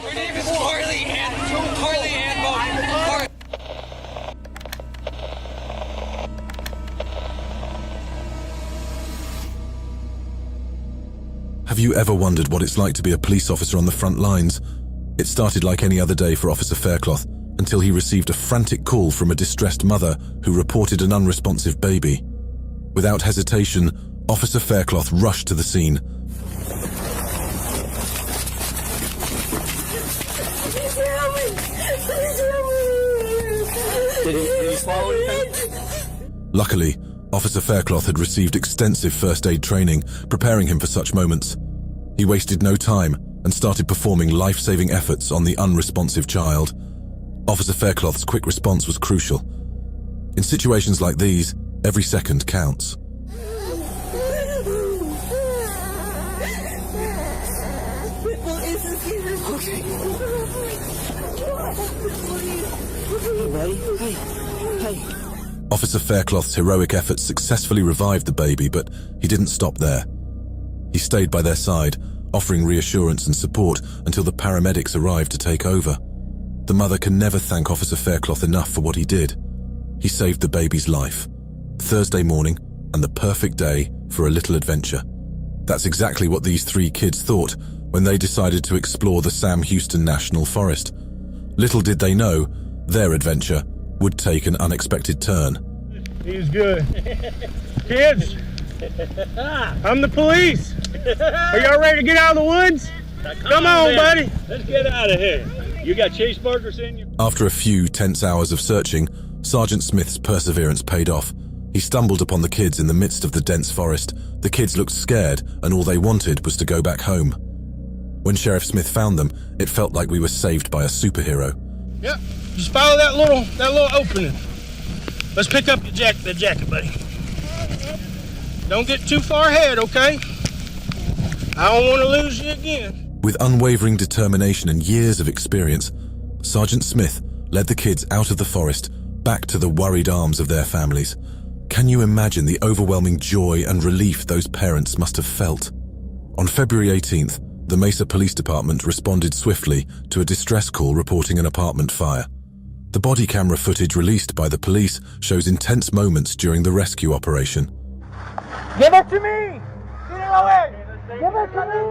Her name is Carly Ann Boat. Have you ever wondered what it's like to be a police officer on the front lines? It started like any other day for Officer Faircloth until he received a frantic call from a distressed mother who reported an unresponsive baby. Without hesitation, Officer Faircloth rushed to the scene. Did he swallow anything? Luckily, Officer Faircloth had received extensive first aid training, preparing him for such moments. He wasted no time and started performing life-saving efforts on the unresponsive child. Officer Faircloth's quick response was crucial. In situations like these, every second counts. Hey. Officer Faircloth's heroic efforts successfully revived the baby, but he didn't stop there. He stayed by their side, offering reassurance and support until the paramedics arrived to take over. The mother can never thank Officer Faircloth enough for what he did. He saved the baby's life. Thursday morning, and the perfect day for a little adventure. That's exactly what these three kids thought when they decided to explore the Sam Houston National Forest. Little did they know, their adventure would take an unexpected turn. He's good. Kids, I'm the police. Are y'all ready to get out of the woods? Come on, buddy. Let's get out of here. You got chase markers in you? After a few tense hours of searching, Sergeant Smith's perseverance paid off. He stumbled upon the kids in the midst of the dense forest. The kids looked scared, and all they wanted was to go back home. When Sheriff Smith found them, it felt like we were saved by a superhero. Yep, just follow that little opening. Let's pick up the jacket, buddy. Don't get too far ahead, okay? I don't want to lose you again. With unwavering determination and years of experience, Sergeant Smith led the kids out of the forest, back to the worried arms of their families. Can you imagine the overwhelming joy and relief those parents must have felt? On February 18th, the Mesa Police Department responded swiftly to a distress call reporting an apartment fire. The body camera footage released by the police shows intense moments during the rescue operation. Give it to me! Get it away! Give it to me!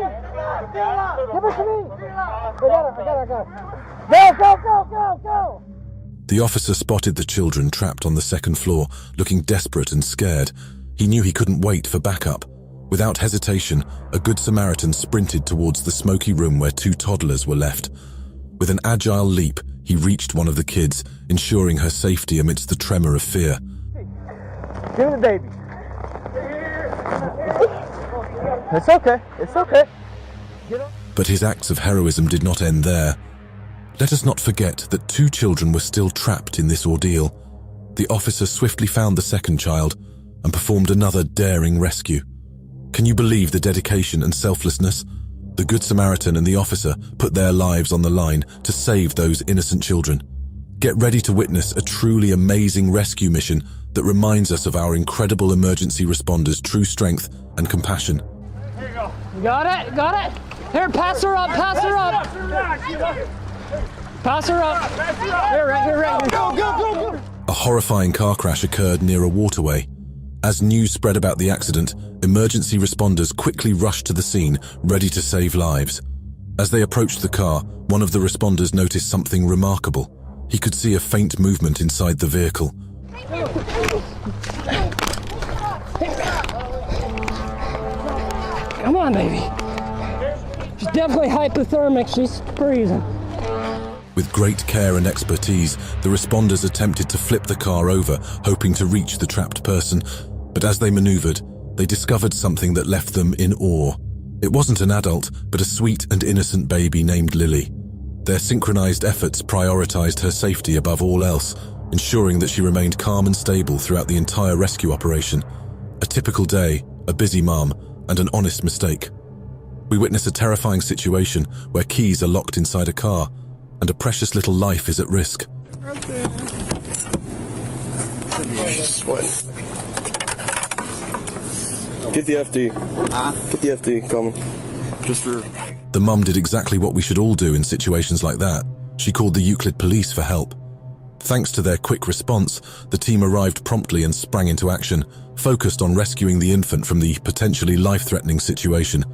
Give it to me! I got it. Go! The officer spotted the children trapped on the second floor, looking desperate and scared. He knew he couldn't wait for backup. Without hesitation, a Good Samaritan sprinted towards the smoky room where two toddlers were left. With an agile leap, he reached one of the kids, ensuring her safety amidst the tremor of fear. Give me the baby. It's okay. But his acts of heroism did not end there. Let us not forget that two children were still trapped in this ordeal. The officer swiftly found the second child and performed another daring rescue. Can you believe the dedication and selflessness? The Good Samaritan and the officer put their lives on the line to save those innocent children. Get ready to witness a truly amazing rescue mission that reminds us of our incredible emergency responders' true strength and compassion. Here you go. Got it. Here, pass her up. Pass her up. Here, right here. Go. A horrifying car crash occurred near a waterway. As news spread about the accident, emergency responders quickly rushed to the scene, ready to save lives. As they approached the car, one of the responders noticed something remarkable. He could see a faint movement inside the vehicle. Come on, baby. She's definitely hypothermic. She's freezing. With great care and expertise, the responders attempted to flip the car over, hoping to reach the trapped person. But as they maneuvered, they discovered something that left them in awe. It wasn't an adult, but a sweet and innocent baby named Lily. Their synchronized efforts prioritized her safety above all else, ensuring that she remained calm and stable throughout the entire rescue operation. A typical day, a busy mom, and an honest mistake. We witness a terrifying situation where keys are locked inside a car, and a precious little life is at risk. Get the FD. Get the FD coming. Just for... The mum did exactly what we should all do in situations like that. She called the Euclid police for help. Thanks to their quick response, the team arrived promptly and sprang into action, focused on rescuing the infant from the potentially life-threatening situation.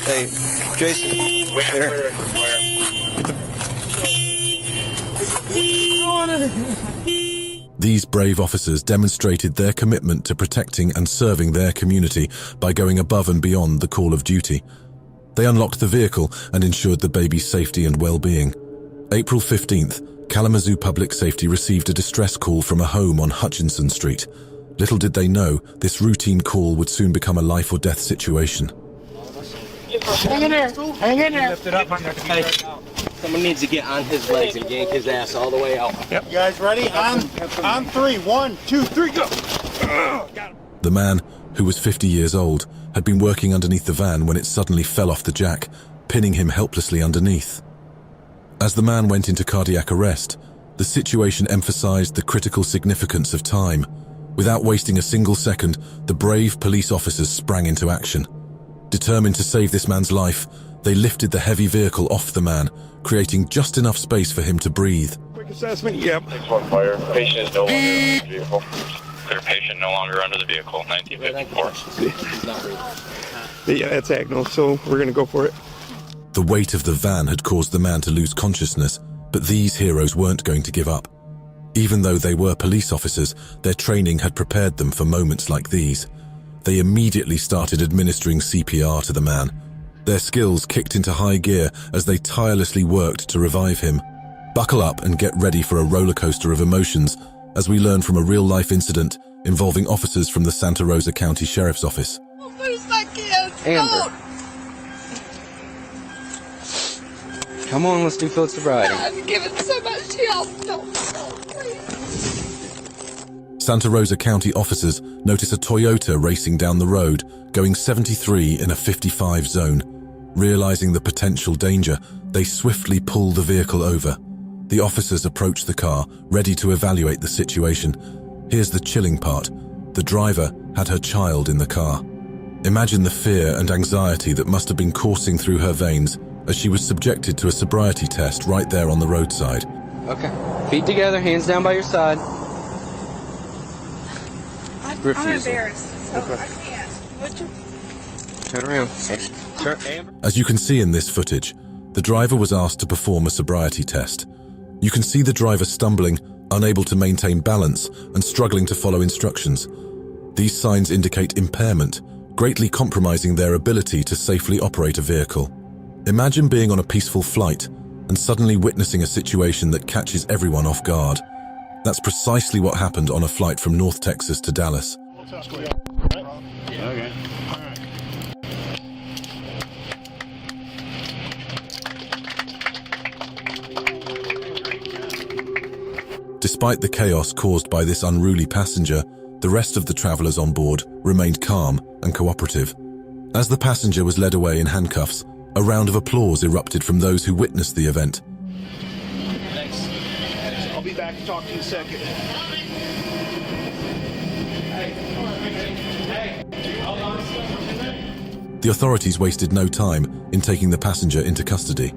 Hey, Jason. Where? These brave officers demonstrated their commitment to protecting and serving their community by going above and beyond the call of duty. They unlocked the vehicle and ensured the baby's safety and well-being. April 15th, Kalamazoo Public Safety received a distress call from a home on Hutchinson Street. Little did they know, this routine call would soon become a life-or-death situation. Hang in there. Hang in there. Lift it up. Hey, someone needs to get on his legs and yank his ass all the way out. Yep. You guys ready? On 3. 1, 2, 3, go. The man, who was 50 years old, had been working underneath the van when it suddenly fell off the jack, pinning him helplessly underneath. As the man went into cardiac arrest, the situation emphasized the critical significance of time. Without wasting a single second, the brave police officers sprang into action. Determined to save this man's life, they lifted the heavy vehicle off the man, creating just enough space for him to breathe. Quick assessment, yep. 6-1 fire. Patient is no longer under the vehicle. Clear patient no longer under the vehicle. 1954. Yeah, that's Agnell, so we're going to go for it. The weight of the van had caused the man to lose consciousness, but these heroes weren't going to give up. Even though they were police officers, their training had prepared them for moments like these. They immediately started administering CPR to the man. Their skills kicked into high gear as they tirelessly worked to revive him. Buckle up and get ready for a roller coaster of emotions as we learn from a real-life incident involving officers from the Santa Rosa County Sheriff's Office. Don't lose my kids. Amber. Come on, let's do field sobriety. I've given so much help. Don't, please. Santa Rosa County officers notice a Toyota racing down the road, going 73 in a 55 zone. Realizing the potential danger, they swiftly pull the vehicle over. The officers approach the car, ready to evaluate the situation. Here's the chilling part. The driver had her child in the car. Imagine the fear and anxiety that must have been coursing through her veins as she was subjected to a sobriety test right there on the roadside. Okay. Feet together, hands down by your side. I'm Refusal. embarrassed, so I can't. Would you? Turn around. Turn, Amber. As you can see in this footage, the driver was asked to perform a sobriety test. You can see the driver stumbling, unable to maintain balance, and struggling to follow instructions. These signs indicate impairment, greatly compromising their ability to safely operate a vehicle. Imagine being on a peaceful flight and suddenly witnessing a situation that catches everyone off guard. That's precisely what happened on a flight from North Texas to Dallas. Okay. Despite the chaos caused by this unruly passenger, the rest of the travelers on board remained calm and cooperative. As the passenger was led away in handcuffs, a round of applause erupted from those who witnessed the event. Thanks. I'll be back to talk to you in a second. The authorities wasted no time in taking the passenger into custody.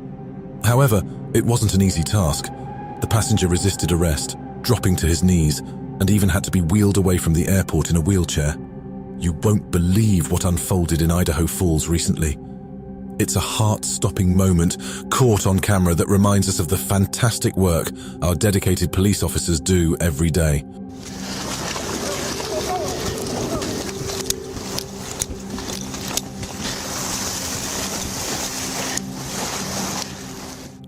However, it wasn't an easy task. The passenger resisted arrest, dropping to his knees, and even had to be wheeled away from the airport in a wheelchair. You won't believe what unfolded in Idaho Falls recently. It's a heart-stopping moment caught on camera that reminds us of the fantastic work our dedicated police officers do every day.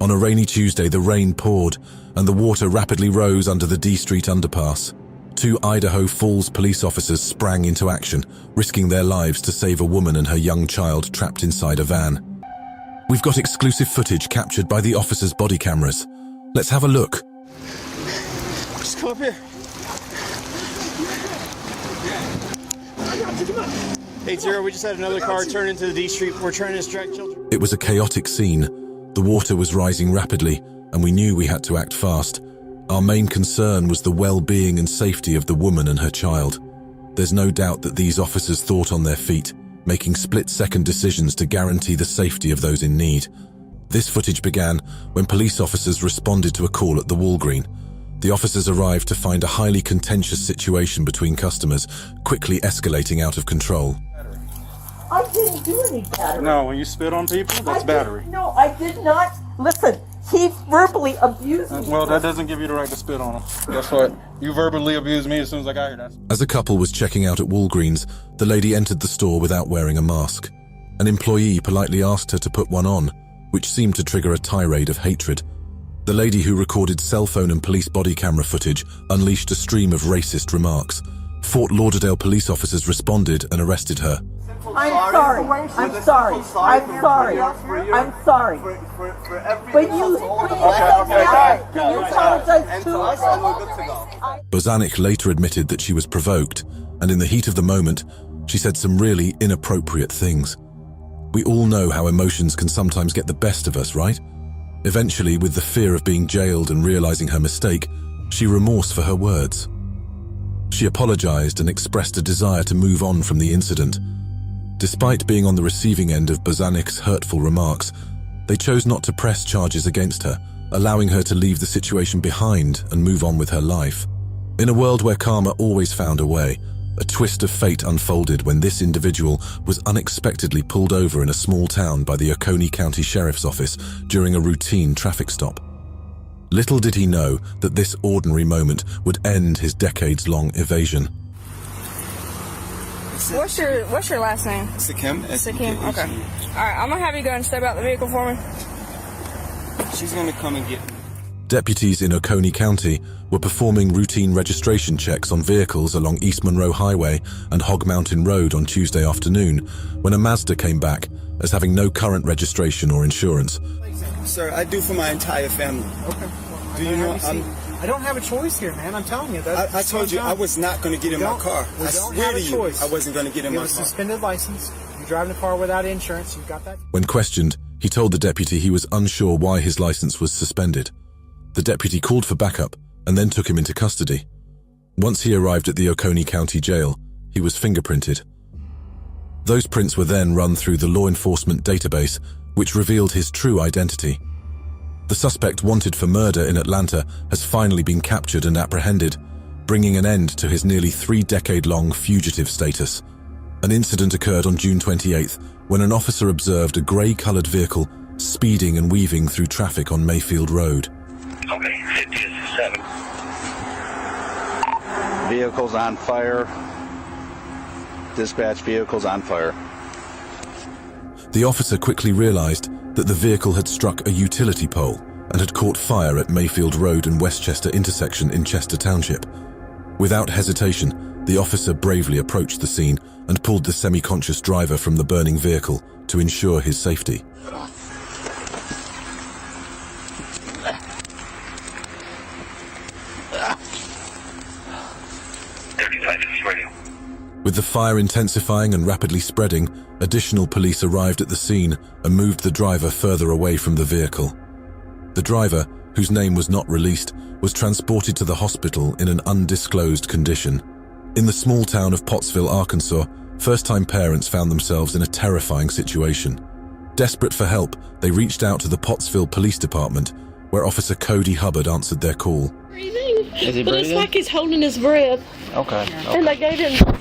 On a rainy Tuesday, the rain poured, and the water rapidly rose under the D Street underpass. 2 Idaho Falls police officers sprang into action, risking their lives to save a woman and her young child trapped inside a van. We've got exclusive footage captured by the officers' body cameras. Let's have a look. Just come up here. Hey, Zero, we just had another car turn into the D Street. We're trying to distract children. It was a chaotic scene. The water was rising rapidly, and we knew we had to act fast. Our main concern was the well-being and safety of the woman and her child. There's no doubt that these officers thought on their feet, making split-second decisions to guarantee the safety of those in need. This footage began when police officers responded to a call at the Walgreen. The officers arrived to find a highly contentious situation between customers, quickly escalating out of control. I didn't do any battery. No, when you spit on people, that's battery. No, I did not. Listen, he verbally abused me. Well, that doesn't give you the right to spit on him. Guess what? You verbally abused me as soon as I got here. As a couple was checking out at Walgreens, the lady entered the store without wearing a mask. An employee politely asked her to put one on, which seemed to trigger a tirade of hatred. The lady, who recorded cell phone and police body camera footage, unleashed a stream of racist remarks. Fort Lauderdale police officers responded and arrested her. I'm sorry. I'm sorry. I'm sorry. I'm sorry. But you apologize too. Bozanik later admitted that she was provoked, and in the heat of the moment, she said some really inappropriate things. We all know how emotions can sometimes get the best of us, right? Eventually, with the fear of being jailed and realizing her mistake, she remorsed for her words. She apologized and expressed a desire to move on from the incident. Despite being on the receiving end of Bozanik's hurtful remarks, they chose not to press charges against her, allowing her to leave the situation behind and move on with her life. In a world where karma always found a way, a twist of fate unfolded when this individual was unexpectedly pulled over in a small town by the Oconee County Sheriff's Office during a routine traffic stop. Little did he know that this ordinary moment would end his decades-long evasion. What's your last name? Sakim. Sakim. Okay. All right, I'm gonna have you go and step out the vehicle for me. She's gonna come and get me. Deputies in Oconee County were performing routine registration checks on vehicles along East Monroe Highway and Hog Mountain Road on Tuesday afternoon when a Mazda came back as having no current registration or insurance. Sir, I do for my entire family. Okay. Do you know I don't have a choice here, man. I'm telling you. I told you I was not going to get in my car. I swear to you, I wasn't going to get in my car. You have a suspended license. You're driving a car without insurance. You've got that. When questioned, he told the deputy he was unsure why his license was suspended. The deputy called for backup and then took him into custody. Once he arrived at the Oconee County Jail, he was fingerprinted. Those prints were then run through the law enforcement database, which revealed his true identity. The suspect wanted for murder in Atlanta has finally been captured and apprehended, bringing an end to his nearly 3-decade-long fugitive status. An incident occurred on June 28th when an officer observed a grey-coloured vehicle speeding and weaving through traffic on Mayfield Road. Okay, 50-7. Vehicles on fire. Dispatch vehicles on fire. The officer quickly realized that the vehicle had struck a utility pole and had caught fire at Mayfield Road and Westchester intersection in Chester Township. Without hesitation, the officer bravely approached the scene and pulled the semi-conscious driver from the burning vehicle to ensure his safety. With the fire intensifying and rapidly spreading, additional police arrived at the scene and moved the driver further away from the vehicle. The driver, whose name was not released, was transported to the hospital in an undisclosed condition. In the small town of Pottsville, Arkansas, first-time parents found themselves in a terrifying situation. Desperate for help, they reached out to the Pottsville Police Department, where Officer Cody Hubbard answered their call. Breathing. Is he but breathing? It's like he's holding his breath. Okay. And they gave him...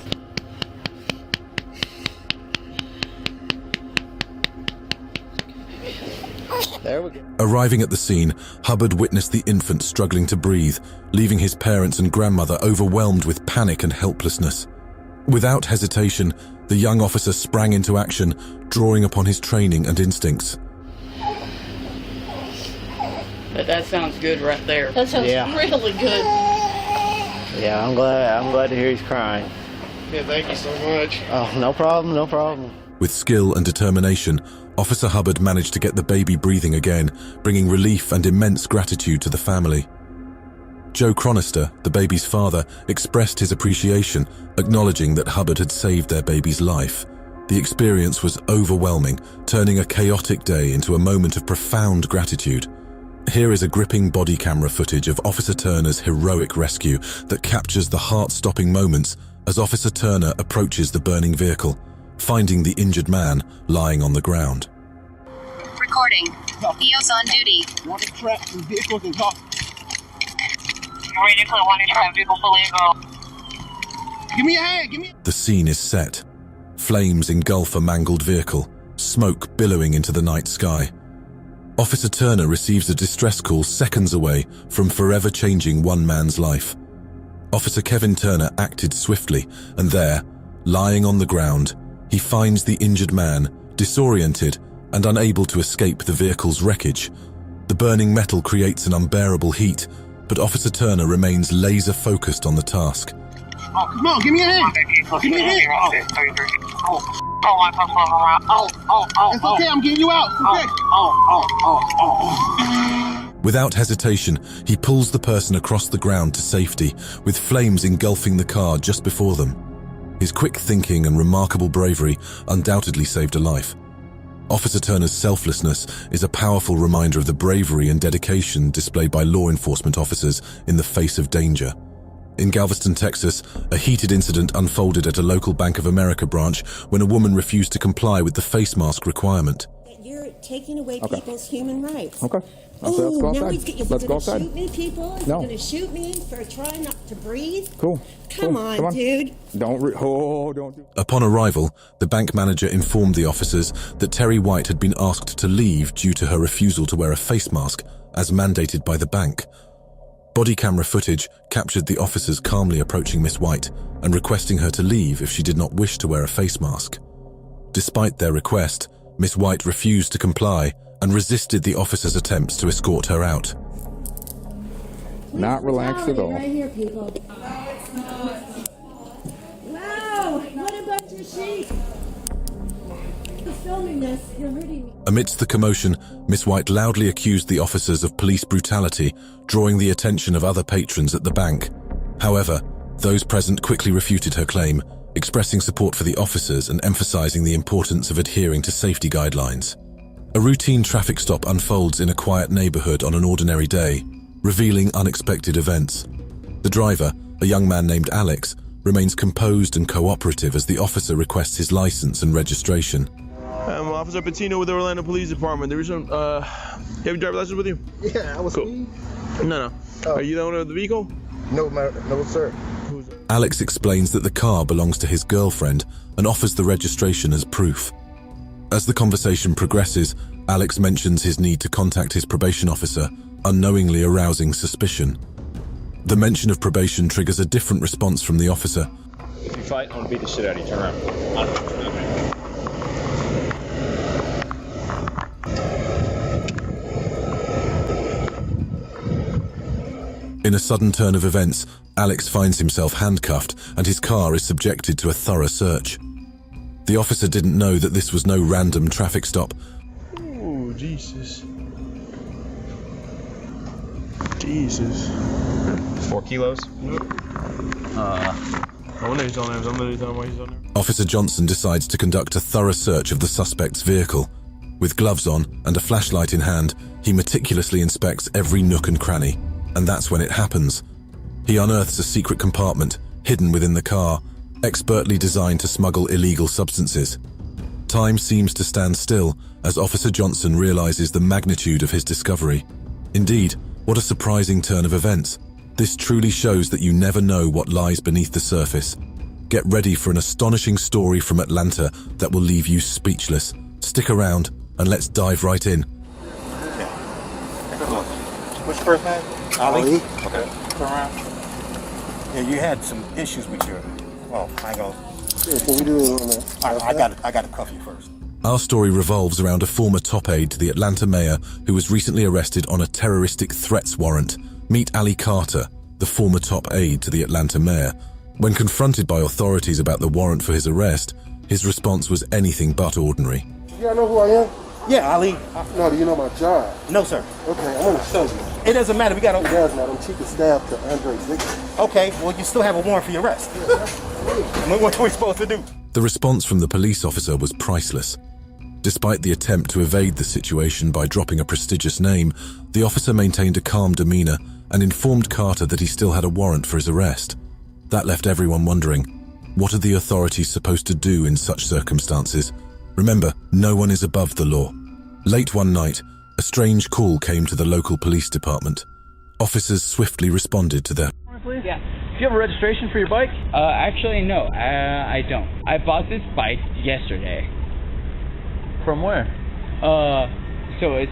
There we go. Arriving at the scene, Hubbard witnessed the infant struggling to breathe, leaving his parents and grandmother overwhelmed with panic and helplessness. Without hesitation, the young officer sprang into action, drawing upon his training and instincts. That sounds good right there. That sounds really good. Yeah, I'm glad to hear he's crying. Yeah, thank you so much. Oh, no problem, no problem. With skill and determination, Officer Hubbard managed to get the baby breathing again, bringing relief and immense gratitude to the family. Joe Chronister, the baby's father, expressed his appreciation, acknowledging that Hubbard had saved their baby's life. The experience was overwhelming, turning a chaotic day into a moment of profound gratitude. Here is a gripping body camera footage of Officer Turner's heroic rescue that captures the heart-stopping moments as Officer Turner approaches the burning vehicle, finding the injured man lying on the ground. Recording. EOS on duty. Want to track some vehicles and talk. Ready for one to try vehicle fully involved. Give me a hand, give me The scene is set. Flames engulf a mangled vehicle, smoke billowing into the night sky. Officer Turner receives a distress call seconds away from forever changing one man's life. Officer Kevin Turner acted swiftly, and there, lying on the ground, he finds the injured man, disoriented and unable to escape the vehicle's wreckage. The burning metal creates an unbearable heat, but Officer Turner remains laser-focused on the task. Oh, come on, give me a hand. Give me a hand. It's okay, I'm getting you out. It's okay. Without hesitation, he pulls the person across the ground to safety, with flames engulfing the car just before them. His quick thinking and remarkable bravery undoubtedly saved a life. Officer Turner's selflessness is a powerful reminder of the bravery and dedication displayed by law enforcement officers in the face of danger. In Galveston, Texas, a heated incident unfolded at a local Bank of America branch when a woman refused to comply with the face mask requirement. You're taking away people's human rights. Okay. Oh, let's go now outside. he's Let's go going to outside. shoot me, people? Is he No. going to shoot me for trying not to breathe? Cool. Come on, dude. Don't do Upon arrival, the bank manager informed the officers that Terry White had been asked to leave due to her refusal to wear a face mask, as mandated by the bank. Body camera footage captured the officers calmly approaching Miss White and requesting her to leave if she did not wish to wear a face mask. Despite their request, Miss White refused to comply and resisted the officers' attempts to escort her out. Not relaxed at all. Right here, people. Wow, what a bunch of sheep. You're filming this, you're hurting me. Amidst the commotion, Miss White loudly accused the officers of police brutality, drawing the attention of other patrons at the bank. However, those present quickly refuted her claim, expressing support for the officers and emphasizing the importance of adhering to safety guidelines. A routine traffic stop unfolds in a quiet neighborhood on an ordinary day, revealing unexpected events. The driver, a young man named Alex, remains composed and cooperative as the officer requests his license and registration. I'm Officer Patino with the Orlando Police Department. There is some, you have your driver's license with you? Yeah, I was cool. No. Oh. Are you the owner of the vehicle? No, sir. Alex explains that the car belongs to his girlfriend and offers the registration as proof. As the conversation progresses, Alex mentions his need to contact his probation officer, unknowingly arousing suspicion. The mention of probation triggers a different response from the officer. If you fight, I'm gonna beat the shit out of you. Turn around. In a sudden turn of events, Alex finds himself handcuffed and his car is subjected to a thorough search. The officer didn't know that this was no random traffic stop. Oh, Jesus. Jesus. 4 kilos? I wonder he's on there. Somebody's on why he's on there. Officer Johnson decides to conduct a thorough search of the suspect's vehicle. With gloves on and a flashlight in hand, he meticulously inspects every nook and cranny. And that's when it happens. He unearths a secret compartment hidden within the car, expertly designed to smuggle illegal substances. Time seems to stand still as Officer Johnson realizes the magnitude of his discovery. Indeed, what a surprising turn of events. This truly shows that you never know what lies beneath the surface. Get ready for an astonishing story from Atlanta that will leave you speechless. Stick around and let's dive right in. What's your first name? Ali? Okay. Turn around. Yeah, you had some issues with your... Well, I ain't gonna... Yeah, can we do it on that? I got to cuff you first. Our story revolves around a former top aide to the Atlanta mayor who was recently arrested on a terroristic threats warrant. Meet Ali Carter, the former top aide to the Atlanta mayor. When confronted by authorities about the warrant for his arrest, his response was anything but ordinary. You know who I am? Yeah, Ali. No, do you know my job? No, sir. Okay, I'm gonna show you. It doesn't matter. We got to... It does matter. I'm chief of staff to Andre Dixon. Okay, well, you still have a warrant for your arrest. What are we supposed to do? The response from the police officer was priceless. Despite the attempt to evade the situation by dropping a prestigious name, the officer maintained a calm demeanor and informed Carter that he still had a warrant for his arrest. That left everyone wondering, what are the authorities supposed to do in such circumstances? Remember, no one is above the law. Late one night, a strange call came to the local police department. Officers swiftly responded to their... Yeah. Do you have a registration for your bike? Actually, no, I don't. I bought this bike yesterday. From where? So it's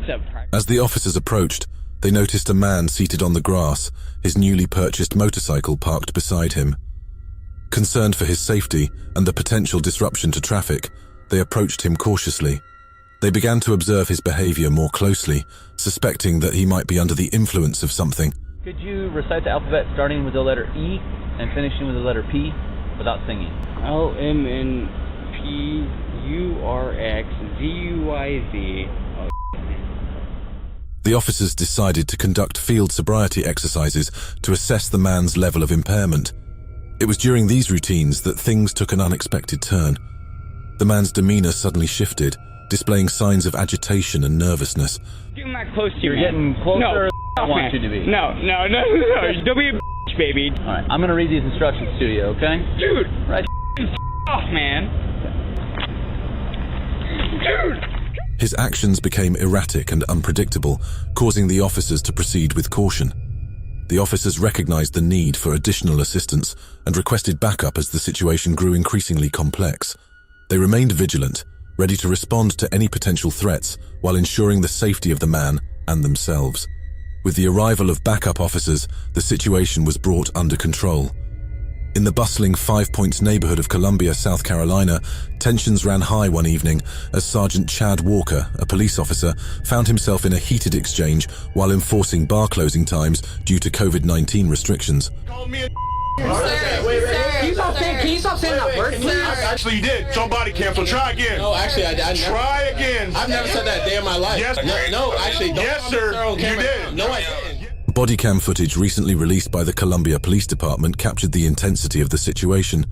a... As the officers approached, they noticed a man seated on the grass, his newly purchased motorcycle parked beside him. Concerned for his safety and the potential disruption to traffic, they approached him cautiously. They began to observe his behavior more closely, suspecting that he might be under the influence of something. Could you recite the alphabet starting with the letter E and finishing with the letter P without singing? LMNPURXZUYZ. The officers decided to conduct field sobriety exercises to assess the man's level of impairment. It was during these routines that things took an unexpected turn. The man's demeanor suddenly shifted, displaying signs of agitation and nervousness. Getting that close to you, You're man. getting closer No, than I want you to be. No. Don't be a bitch, baby. Alright, I'm gonna read these instructions to you, okay? Dude! Right. Off, man. Dude! His actions became erratic and unpredictable, causing the officers to proceed with caution. The officers recognized the need for additional assistance and requested backup as the situation grew increasingly complex. They remained vigilant, ready to respond to any potential threats while ensuring the safety of the man and themselves. With the arrival of backup officers, the situation was brought under control. In the bustling Five Points neighborhood of Columbia, South Carolina, tensions ran high one evening as Sergeant Chad Walker, a police officer, found himself in a heated exchange while enforcing bar closing times due to COVID-19 restrictions. Can you stop saying that word, please? Actually, you did. It's on Bodycam, so try again. No, actually, I never. Try again. I've never said that a day in my life. Yes. No, actually, don't. Yes, sir. You did. No, I didn't. Bodycam footage recently released by the Columbia Police Department captured the intensity of the situation.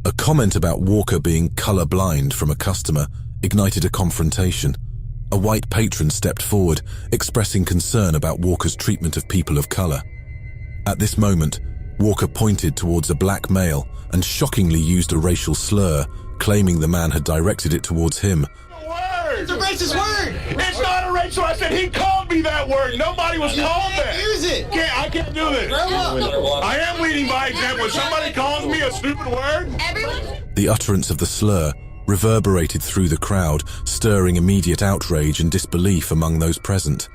A comment about Walker being colorblind from a customer ignited a confrontation. A white patron stepped forward, expressing concern about Walker's treatment of people of color. At this moment, Walker pointed towards a black male and shockingly used a racial slur, claiming the man had directed it towards him. It's a racist word. It's not a racial. I said he called me that word. Nobody was called that. Use it. I can't do this. I am leading by example. When somebody calls me a stupid word. The utterance of the slur reverberated through the crowd, stirring immediate outrage and disbelief among those present.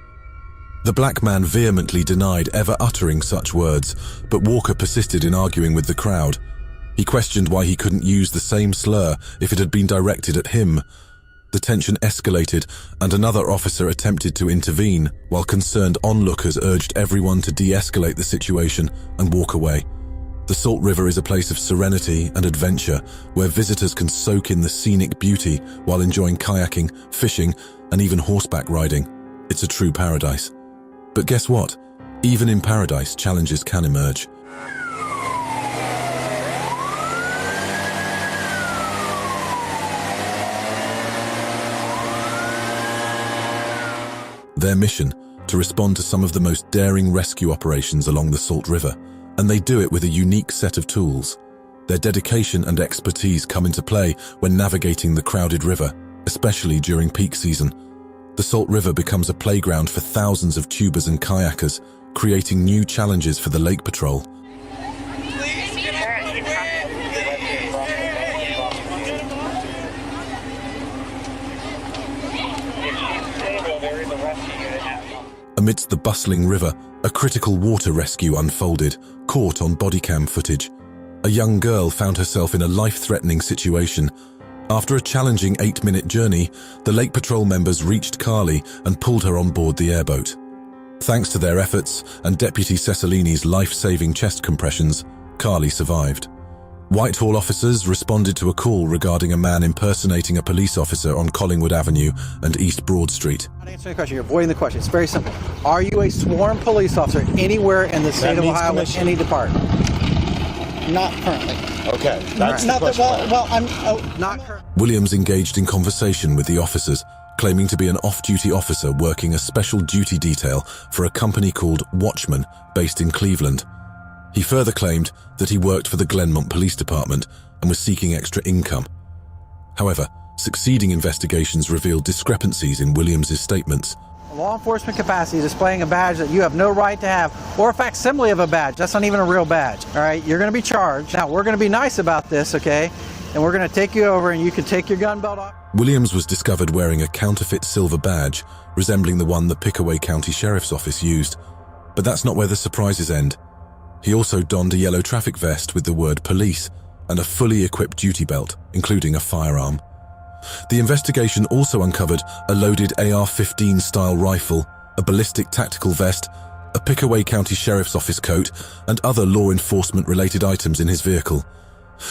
The black man vehemently denied ever uttering such words, but Walker persisted in arguing with the crowd. He questioned why he couldn't use the same slur if it had been directed at him. The tension escalated, and another officer attempted to intervene, while concerned onlookers urged everyone to de-escalate the situation and walk away. The Salt River is a place of serenity and adventure, where visitors can soak in the scenic beauty while enjoying kayaking, fishing, and even horseback riding. It's a true paradise. But guess what? Even in paradise, challenges can emerge. Their mission, to respond to some of the most daring rescue operations along the Salt River, and they do it with a unique set of tools. Their dedication and expertise come into play when navigating the crowded river, especially during peak season. The Salt River becomes a playground for thousands of tubers and kayakers, creating new challenges for the Lake Patrol. Amidst the bustling river, a critical water rescue unfolded, caught on Bodycam footage. A young girl found herself in a life-threatening situation. After a challenging 8-minute journey, the Lake Patrol members reached Carly and pulled her on board the airboat. Thanks to their efforts and Deputy Cecilini's life-saving chest compressions, Carly survived. Whitehall officers responded to a call regarding a man impersonating a police officer on Collingwood Avenue and East Broad Street. Not answering the question. You're avoiding the question. It's very simple. Are you a sworn police officer anywhere in the state of Ohio with any department? Not currently. Okay, that's not the that. Well, I'm not currently. Williams engaged in conversation with the officers, claiming to be an off-duty officer working a special duty detail for a company called Watchman, based in Cleveland. He further claimed that he worked for the Glenmont Police Department and was seeking extra income. However, succeeding investigations revealed discrepancies in Williams' statements. A law enforcement capacity displaying a badge that you have no right to have, or a facsimile of a badge. That's not even a real badge. All right, you're going to be charged. Now, we're going to be nice about this, okay? And we're going to take you over and you can take your gun belt off. Williams was discovered wearing a counterfeit silver badge resembling the one the Pickaway County Sheriff's Office used. But that's not where the surprises end. He also donned a yellow traffic vest with the word police and a fully equipped duty belt, including a firearm. The investigation also uncovered a loaded AR-15 style rifle, a ballistic tactical vest, a Pickaway County Sheriff's Office coat, and other law enforcement related items in his vehicle.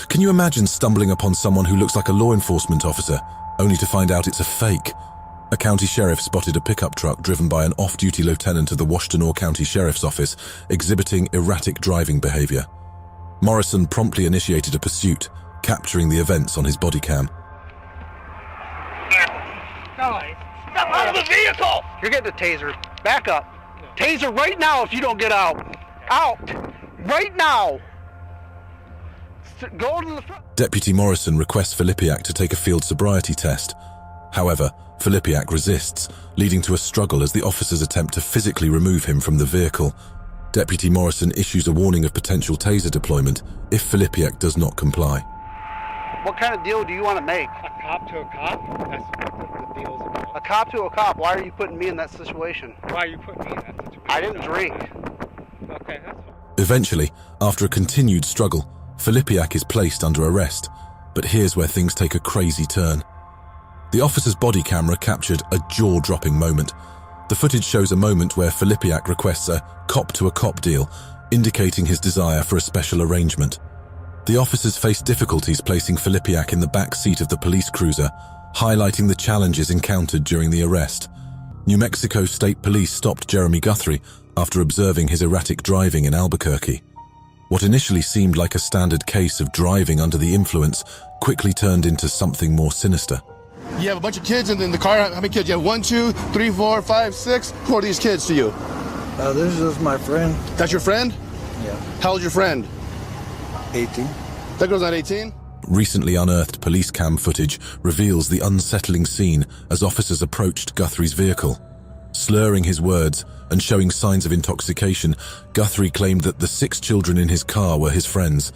Can you imagine stumbling upon someone who looks like a law enforcement officer, only to find out it's a fake? A county sheriff spotted a pickup truck driven by an off-duty lieutenant of the Washtenaw County Sheriff's Office exhibiting erratic driving behavior. Morrison promptly initiated a pursuit, capturing the events on his Bodycam. Guys, step out of the vehicle! You're getting a taser. Back up. Taser right now if you don't get out. Out! Right now! Go to the front. Deputy Morrison requests Filipiak to take a field sobriety test. However, Filipiak resists, leading to a struggle as the officers attempt to physically remove him from the vehicle. Deputy Morrison issues a warning of potential taser deployment if Filipiak does not comply. What kind of deal do you want to make? A cop to a cop? That's what the deal's about. A cop to a cop? Why are you putting me in that situation? Why are you putting me in that situation? I didn't drink. Okay, that's fine. Eventually, after a continued struggle, Filipiak is placed under arrest. But here's where things take a crazy turn. The officer's body camera captured a jaw-dropping moment. The footage shows a moment where Filipiak requests a cop-to-a-cop deal, indicating his desire for a special arrangement. The officers face difficulties placing Filipiak in the back seat of the police cruiser, highlighting the challenges encountered during the arrest. New Mexico State Police stopped Jeremy Guthrie after observing his erratic driving in Albuquerque. What initially seemed like a standard case of driving under the influence quickly turned into something more sinister. You have a bunch of kids in the car. How many kids? You have 1, 2, 3, 4, 5, 6. Who are these kids to you? This is my friend. That's your friend? Yeah. How old's your friend? 18. That girl's not 18? Recently unearthed police cam footage reveals the unsettling scene as officers approached Guthrie's vehicle. Slurring his words and showing signs of intoxication, Guthrie claimed that the 6 children in his car were his friends.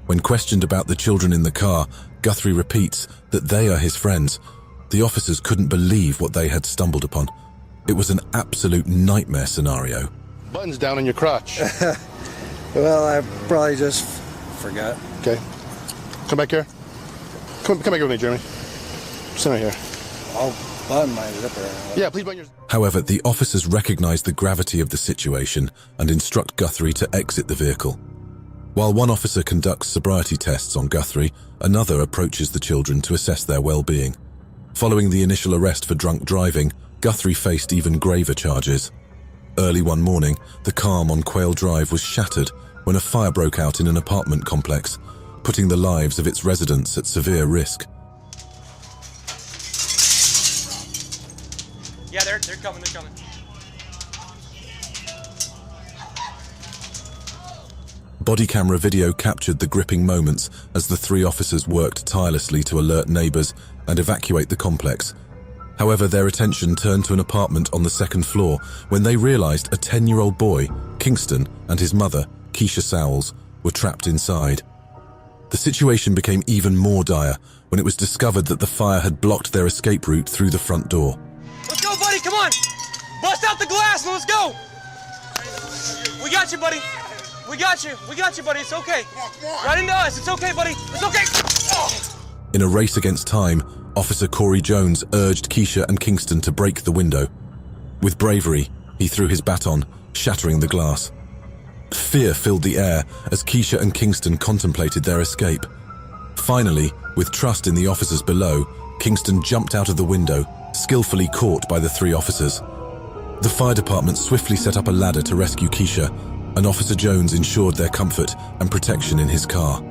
When questioned about the children in the car, Guthrie repeats that they are his friends. The officers couldn't believe what they had stumbled upon. It was an absolute nightmare scenario. Buttons down on your crotch. Well, I probably just forgot. Okay. Come back here. Come back here with me, Jeremy. Sit right here. I'll button my zipper. Yeah, please button your... However, the officers recognize the gravity of the situation and instruct Guthrie to exit the vehicle. While one officer conducts sobriety tests on Guthrie, another approaches the children to assess their well-being. Following the initial arrest for drunk driving, Guthrie faced even graver charges. Early one morning, the calm on Quail Drive was shattered when a fire broke out in an apartment complex, putting the lives of its residents at severe risk. Yeah, they're coming, they're coming. Body camera video captured the gripping moments as the 3 officers worked tirelessly to alert neighbors and evacuate the complex. However, their attention turned to an apartment on the 2nd floor when they realized a 10-year-old boy, Kingston, and his mother, Keisha Sowles, were trapped inside. The situation became even more dire when it was discovered that the fire had blocked their escape route through the front door. Let's go, buddy, come on! Bust out the glass and let's go! We got you, buddy. We got you, buddy, it's okay. Right into us, it's okay, buddy, it's okay! Oh. In a race against time, Officer Corey Jones urged Keisha and Kingston to break the window. With bravery, he threw his baton, shattering the glass. Fear filled the air as Keisha and Kingston contemplated their escape. Finally, with trust in the officers below, Kingston jumped out of the window, skillfully caught by the 3 officers. The fire department swiftly set up a ladder to rescue Keisha, and Officer Jones ensured their comfort and protection in his car.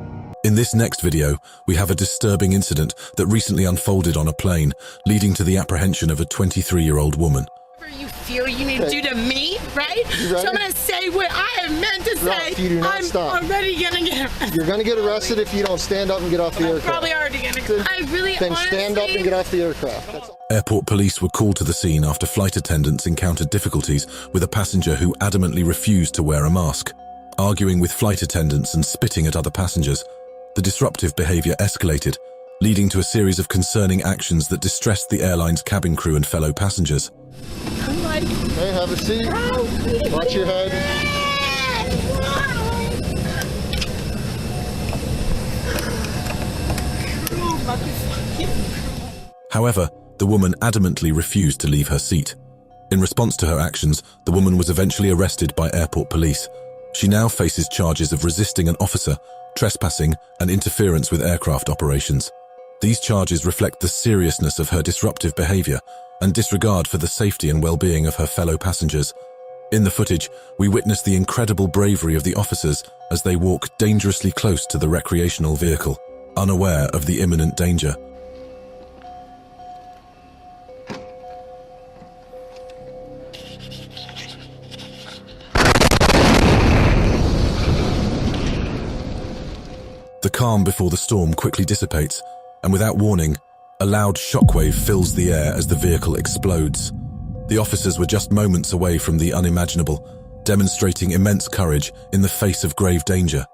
In this next video, we have a disturbing incident that recently unfolded on a plane, leading to the apprehension of a 23-year-old woman. Whatever you deal you need to do to me, right? So I'm going to say what I have meant to say. If you do not I'm stop, already going to get arrested. you're going to get arrested if you don't stand up and get off the aircraft. Probably already going to. I really Then stand up and get off the aircraft. That's all. Airport police were called to the scene after flight attendants encountered difficulties with a passenger who adamantly refused to wear a mask. Arguing with flight attendants and spitting at other passengers, the disruptive behavior escalated, leading to a series of concerning actions that distressed the airline's cabin crew and fellow passengers. Okay, have a seat. Watch your head. However, the woman adamantly refused to leave her seat. In response to her actions, the woman was eventually arrested by airport police. She now faces charges of resisting an officer, trespassing, and interference with aircraft operations. These charges reflect the seriousness of her disruptive behavior and disregard for the safety and well-being of her fellow passengers. In the footage, we witness the incredible bravery of the officers as they walk dangerously close to the recreational vehicle, unaware of the imminent danger. The calm before the storm quickly dissipates, and without warning, a loud shockwave fills the air as the vehicle explodes. The officers were just moments away from the unimaginable, demonstrating immense courage in the face of grave danger.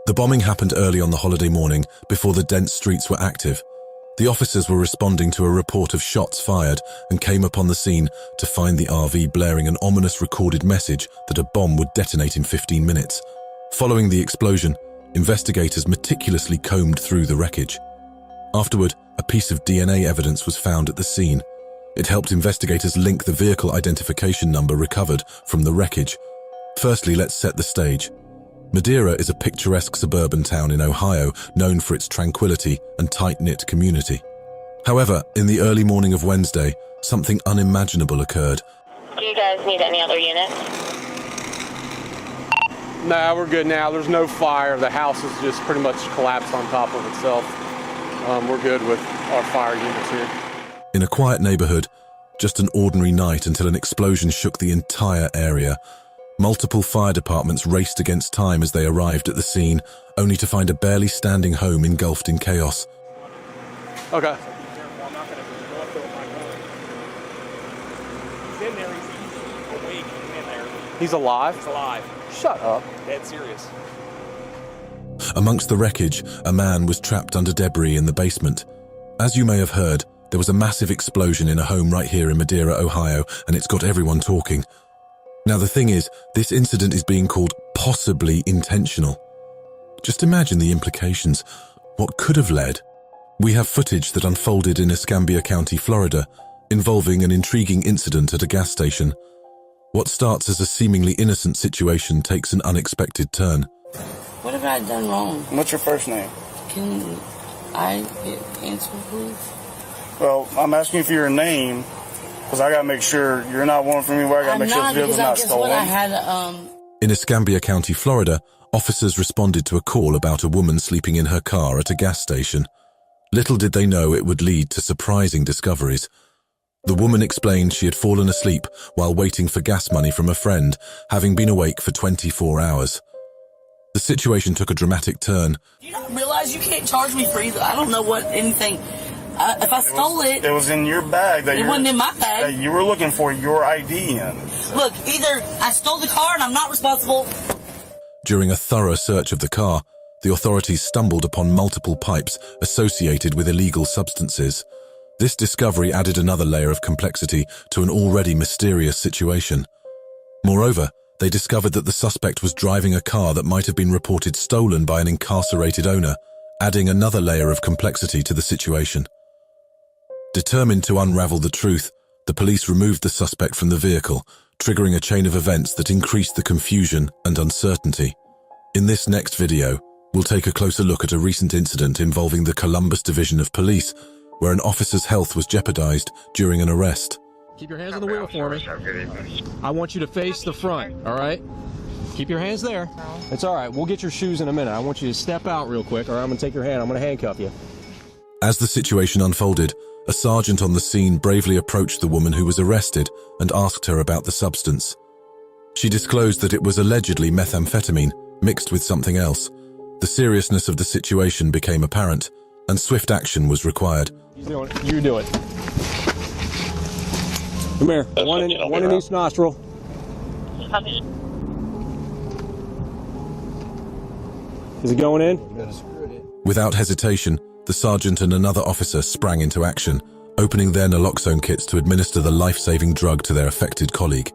The bombing happened early on the holiday morning before the dense streets were active. The officers were responding to a report of shots fired and came upon the scene to find the RV blaring an ominous recorded message that a bomb would detonate in 15 minutes. Following the explosion, investigators meticulously combed through the wreckage. Afterward, a piece of DNA evidence was found at the scene. It helped investigators link the vehicle identification number recovered from the wreckage. Firstly, let's set the stage. Madeira is a picturesque suburban town in Ohio known for its tranquility and tight-knit community. However, in the early morning of Wednesday, something unimaginable occurred. Do you guys need any other units? Nah, we're good now. There's no fire. The house is just pretty much collapsed on top of itself. We're good with our fire units here. In a quiet neighborhood, just an ordinary night until an explosion shook the entire area. Multiple fire departments raced against time as they arrived at the scene, only to find a barely standing home engulfed in chaos. Okay. He's in there. He's awake. He's in there. He's alive? He's alive. Shut up. Dead serious. Amongst the wreckage, a man was trapped under debris in the basement. As you may have heard, there was a massive explosion in a home right here in Madeira, Ohio, and it's got everyone talking. Now the thing is, this incident is being called possibly intentional. Just imagine the implications. What could have led? We have footage that unfolded in Escambia County, Florida, involving an intriguing incident at a gas station. What starts as a seemingly innocent situation takes an unexpected turn. What have I done wrong? What's your first name? Can I get answered, please? Well, I'm asking you for your name because I gotta make sure you're not one for me. Where I gotta make sure this vehicle's not stolen. In Escambia County, Florida, officers responded to a call about a woman sleeping in her car at a gas station. Little did they know it would lead to surprising discoveries. The woman explained she had fallen asleep while waiting for gas money from a friend, having been awake for 24 hours. The situation took a dramatic turn. You don't realize you can't charge me for either. I don't know what anything. If I stole it, it was in your bag. It wasn't in my bag. That you were looking for your ID in. Look, either I stole the car and I'm not responsible. During a thorough search of the car, the authorities stumbled upon multiple pipes associated with illegal substances. This discovery added another layer of complexity to an already mysterious situation. Moreover, they discovered that the suspect was driving a car that might have been reported stolen by an incarcerated owner, adding another layer of complexity to the situation. Determined to unravel the truth, the police removed the suspect from the vehicle, triggering a chain of events that increased the confusion and uncertainty. In this next video, we'll take a closer look at a recent incident involving the Columbus Division of Police, where an officer's health was jeopardized during an arrest. Keep your hands on the wheel for me. I want you to face the front, all right? Keep your hands there. It's all right. We'll get your shoes in a minute. I want you to step out real quick, or I'm going to take your hand. I'm going to handcuff you. As the situation unfolded, a sergeant on the scene bravely approached the woman who was arrested and asked her about the substance. She disclosed that it was allegedly methamphetamine mixed with something else. The seriousness of the situation became apparent, and swift action was required. He's doing it. You do it. Come here. One in each nostril. Is it going in? Without hesitation, the sergeant and another officer sprang into action, opening their naloxone kits to administer the life-saving drug to their affected colleague.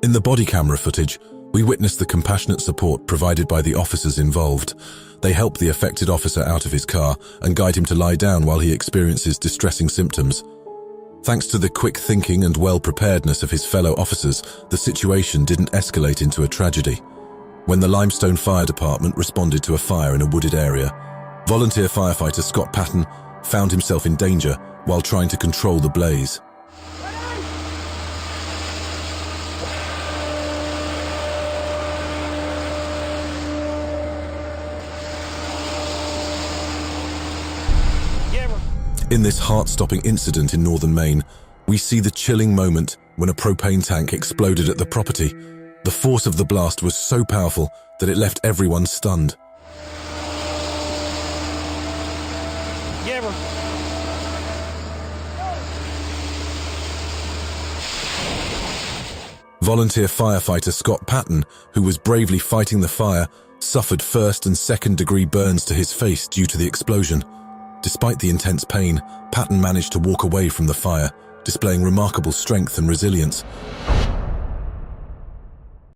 In the body camera footage, we witnessed the compassionate support provided by the officers involved. They help the affected officer out of his car and guide him to lie down while he experiences distressing symptoms. Thanks to the quick thinking and well-preparedness of his fellow officers, the situation didn't escalate into a tragedy. When the Limestone Fire Department responded to a fire in a wooded area, volunteer firefighter Scott Patton found himself in danger while trying to control the blaze. In this heart-stopping incident in northern Maine, we see the chilling moment when a propane tank exploded at the property. The force of the blast was so powerful that it left everyone stunned. Volunteer firefighter Scott Patton, who was bravely fighting the fire, suffered first and second-degree burns to his face due to the explosion. Despite the intense pain, Patton managed to walk away from the fire, displaying remarkable strength and resilience.